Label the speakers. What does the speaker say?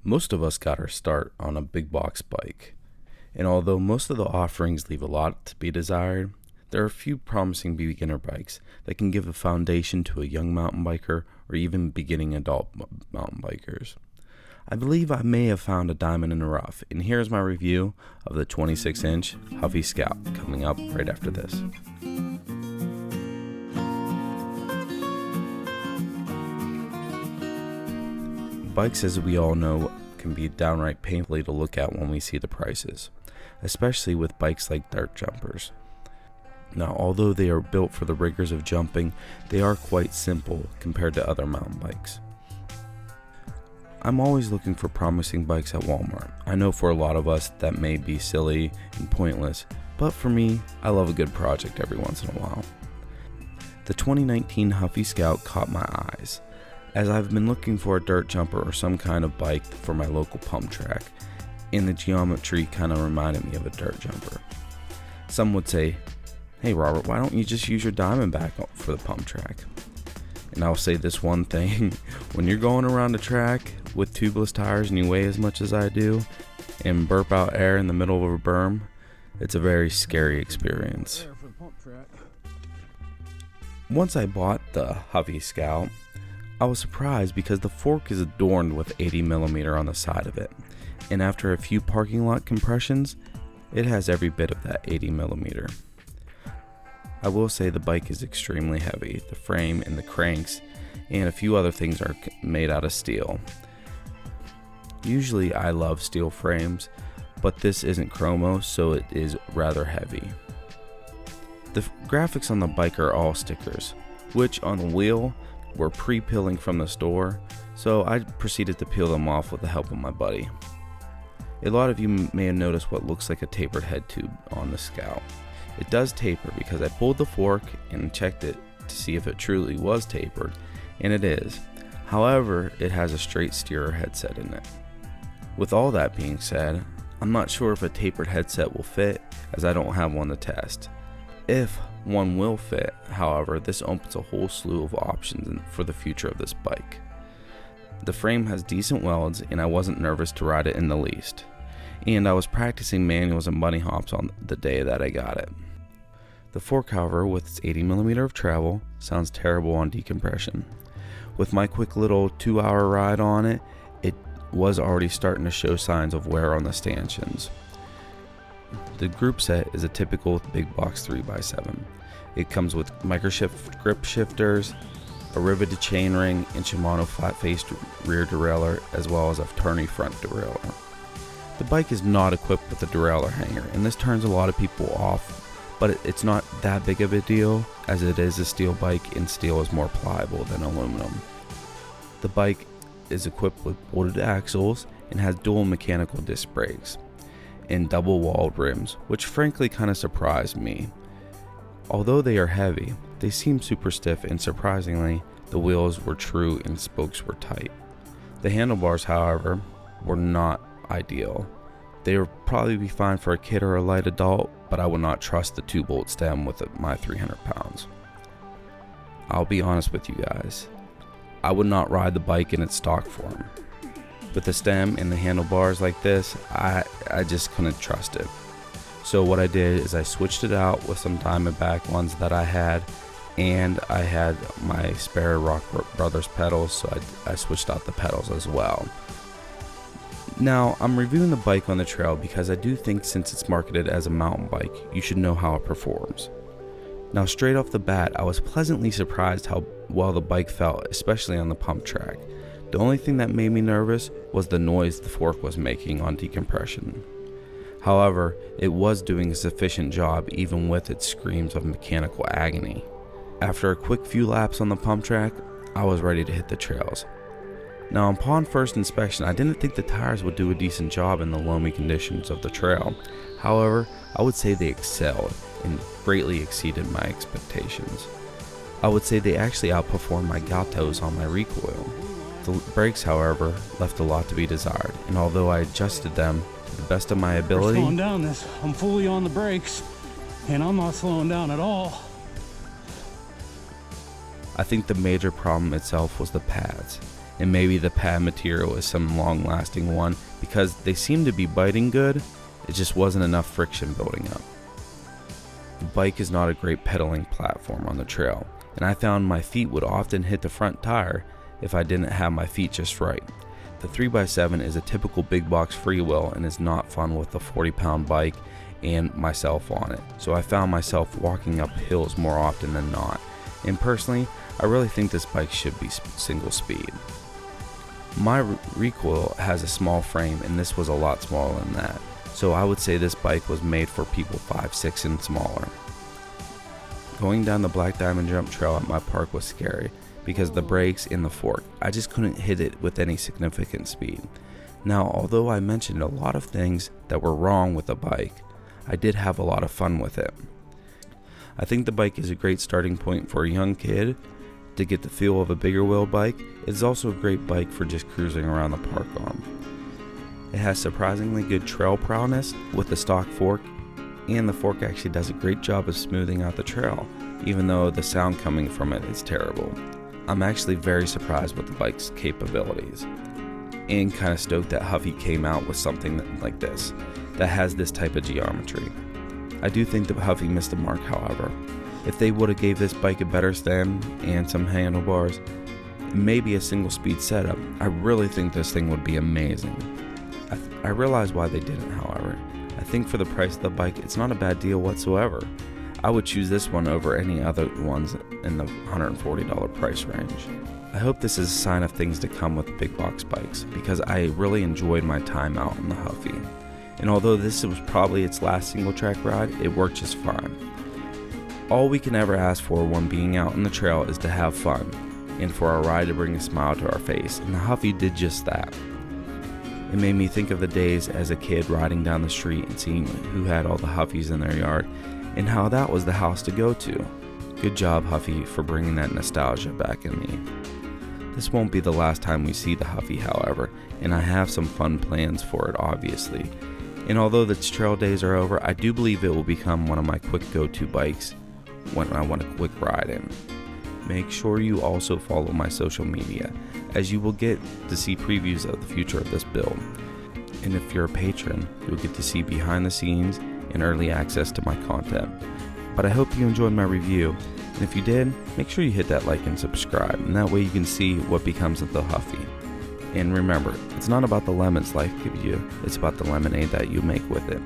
Speaker 1: Most of us got our start on a big box bike, and although most of the offerings leave a lot to be desired, there are a few promising beginner bikes that can give a foundation to a young mountain biker or even beginning adult mountain bikers. I believe I may have found a diamond in the rough, and here's my review of the 26-inch Huffy Scout coming up right after this. Bikes, as we all know, can be downright painfully to look at when we see the prices, especially with bikes like dirt jumpers. Now, although they are built for the rigors of jumping, they are quite simple compared to other mountain bikes. I'm always looking for promising bikes at Walmart. I know for a lot of us that may be silly and pointless, but for me, I love a good project every once in a while. The 2019 Huffy Scout caught my eyes, as I've been looking for a dirt jumper or some kind of bike for my local pump track, and the geometry kind of reminded me of a dirt jumper. Some would say, "Hey Robert, why don't you just use your Diamondback for the pump track?" And I'll say this one thing, when you're going around a track with tubeless tires and you weigh as much as I do, and burp out air in the middle of a berm, it's a very scary experience. Once I bought the Huffy Scout, I was surprised because the fork is adorned with 80mm on the side of it, and after a few parking lot compressions, it has every bit of that 80mm. I will say the bike is extremely heavy. The frame and the cranks and a few other things are made out of steel. Usually I love steel frames, but this isn't chromo, so it is rather heavy. The graphics on the bike are all stickers, which on the wheel were pre-peeling from the store, so I proceeded to peel them off with the help of my buddy. A lot of you may have noticed what looks like a tapered head tube on the Scout. It does taper because I pulled the fork and checked it to see if it truly was tapered, and it is. However, it has a straight steerer headset in it. With all that being said, I'm not sure if a tapered headset will fit, as I don't have one to test. If one will fit, however, this opens a whole slew of options for the future of this bike. The frame has decent welds, and I wasn't nervous to ride it in the least. And I was practicing manuals and bunny hops on the day that I got it. The fork, however, with its 80mm of travel, sounds terrible on decompression. With my quick little 2-hour ride on it, it was already starting to show signs of wear on the stanchions. The group set is a typical big box 3x7. It comes with microshift grip shifters, a riveted chainring, and Shimano flat-faced rear derailleur, as well as a turny front derailleur. The bike is not equipped with a derailleur hanger, and this turns a lot of people off, but it's not that big of a deal, as it is a steel bike and steel is more pliable than aluminum. The bike is equipped with bolted axles and has dual mechanical disc brakes and double walled rims, which frankly kind of surprised me. Although they are heavy, they seem super stiff, and surprisingly, the wheels were true and spokes were tight. The handlebars, however, were not ideal. They would probably be fine for a kid or a light adult, but I would not trust the 2-bolt stem with my 300 pounds. I'll be honest with you guys, I would not ride the bike in its stock form. With the stem and the handlebars like this, I just couldn't trust it. So what I did is I switched it out with some Diamondback ones that I had, and I had my spare Rock Brothers pedals, so I switched out the pedals as well. Now, I'm reviewing the bike on the trail because I do think since it's marketed as a mountain bike, you should know how it performs. Now, straight off the bat, I was pleasantly surprised how well the bike felt, especially on the pump track. The only thing that made me nervous was the noise the fork was making on decompression. However, it was doing a sufficient job even with its screams of mechanical agony. After a quick few laps on the pump track, I was ready to hit the trails. Now, upon first inspection, I didn't think the tires would do a decent job in the loamy conditions of the trail. However, I would say they excelled and greatly exceeded my expectations. I would say they actually outperformed my Gatos on my recoil. The brakes, however, left a lot to be desired, and although I adjusted them to the best of my ability,
Speaker 2: slowing down this, I'm fully on the brakes, and I'm not slowing down at all.
Speaker 1: I think the major problem itself was the pads. and maybe the pad material is some long-lasting one, because they seem to be biting good, it just wasn't enough friction building up. The bike is not a great pedaling platform on the trail, and I found my feet would often hit the front tire if I didn't have my feet just right. The 3x7 is a typical big box freewheel and is not fun with a 40-pound bike and myself on it, so I found myself walking up hills more often than not. And personally, I really think this bike should be single speed. My recoil has a small frame, and this was a lot smaller than that, so I would say this bike was made for people 5'6" and smaller. Going down the Black Diamond Jump Trail at my park was scary because the brakes and the fork, I just couldn't hit it with any significant speed. Now, although I mentioned a lot of things that were wrong with the bike, I did have a lot of fun with it. I think the bike is a great starting point for a young kid to get the feel of a bigger wheel bike. It's also a great bike for just cruising around the park on. It has surprisingly good trail prowess with the stock fork, and the fork actually does a great job of smoothing out the trail, even though the sound coming from it is terrible. I'm actually very surprised with the bike's capabilities, and kind of stoked that Huffy came out with something like this, that has this type of geometry. I do think that Huffy missed the mark, however. If they would have gave this bike a better stem and some handlebars, maybe a single speed setup, I really think this thing would be amazing. I realize why they didn't, however. I think for the price of the bike, it's not a bad deal whatsoever. I would choose this one over any other ones in the $140 price range. I hope this is a sign of things to come with big box bikes, because I really enjoyed my time out on the Huffy. And although this was probably its last single track ride, it worked just fine. All we can ever ask for when being out on the trail is to have fun, and for our ride to bring a smile to our face, and the Huffy did just that. It made me think of the days as a kid riding down the street and seeing who had all the Huffies in their yard, and how that was the house to go to. Good job, Huffy, for bringing that nostalgia back in me. This won't be the last time we see the Huffy, however, and I have some fun plans for it, obviously. And although the trail days are over, I do believe it will become one of my quick go-to bikes when I want a quick ride in. Make sure you also follow my social media, as you will get to see previews of the future of this build. And if you're a patron, you'll get to see behind the scenes and early access to my content. But I hope you enjoyed my review, and if you did, make sure you hit that like and subscribe, and that way you can see what becomes of the Huffy. And remember, it's not about the lemons life gives you, it's about the lemonade that you make with it.